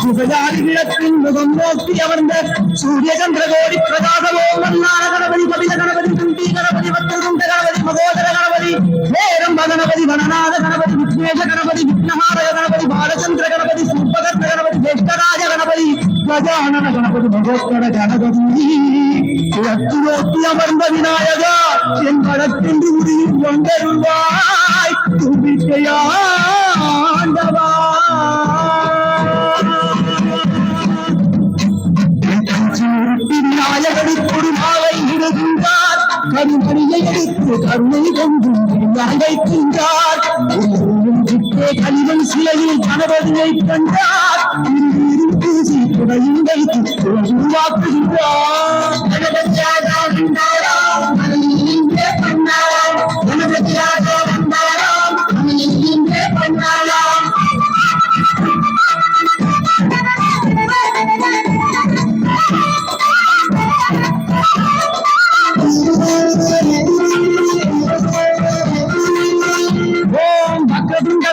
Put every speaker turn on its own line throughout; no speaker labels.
சுகஜாதிகிழக்கின் முகம் நோக்கி அமர்ந்த சூரிய சந்திரகோடி பிரகாசமோ வல்லார கணபதி கபில கணபதி குண்டி கணபதி வத்தகுண்ட கணபதி மகோதர கணபதி வேரம்ப கணபதி வனநாத கணபதி விக்னேஷ கணபதி விக்னஹாரய கணபதி பாலச்சந்திர கணபதி சூப்பகர்ண கணபதி ஜேஷ்டராஜ கணபதி கஜானன கணபதி மகோத்கட கணபதி கிழக்கு நோக்கி அமர்ந்த விநாயகா என் வழக்கென்று உரியும் வந்தருள்வாய் தும்பிக்கையாண்டவா விநாயகடி கொடுமாவை இடுகின்றார் கருமணியை எடுத்து கருணை கொண்டு வைக்கின்றார் கலிவன் சிலையில் கணபதியை கண்டார் பூசி துணையும் வைத்து உருவாக்குகின்றார்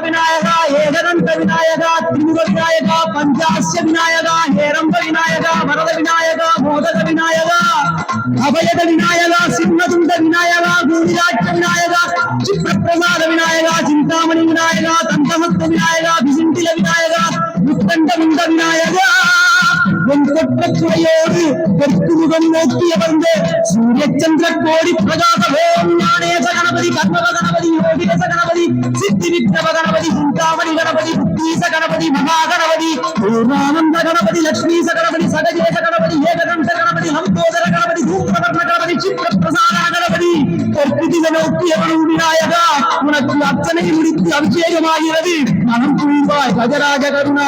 விநாயகா ஏகதந்த விநாயகா திரிமுக விநாயகா பஞ்சாஸ்ய விநாயகா ஹேரம்ப விநாயகா வரத விநாயகா மோதக விநாயகா அபயத விநாயகா சிம்மதுண்ட விநாயகா பூமிராட்ச விநாயகா சிப்ரப்பிரசாத விநாயகா சிந்தாமணி விநாயகா தந்தமத்த விநாயகா விசிண்டில விநாயகா முத்தண்ட முண்ட விநாயகா வெண்கொற்றச்சுவையோடு தெற்கு முகம் நோக்கி அமர்ந்து சூரிய சந்திர கோடி பிரகாச ஓம் ஞானேச கணபதி கர்மவ கணபதி யோகிரச கணபதி சித்தி விக்ரம கணபதி சிந்தாமணி கணபதி புத்தீச கணபதி மகா கணபதி பூர்ணானந்த கணபதி லட்சுமீச கணபதி சகஜேச கணபதி ஏகதந்த கணபதி ஹம்போதர கணபதி தூம்பவர்ண கணபதி சித்திர பிரசாத கணபதி தெற்கு திசை நோக்கி எவனும் விநாயகா உனக்கு அர்ச்சனை முடித்து அபிஷேகமாகிறது மனம் புரிவாய் கஜராஜ கருணா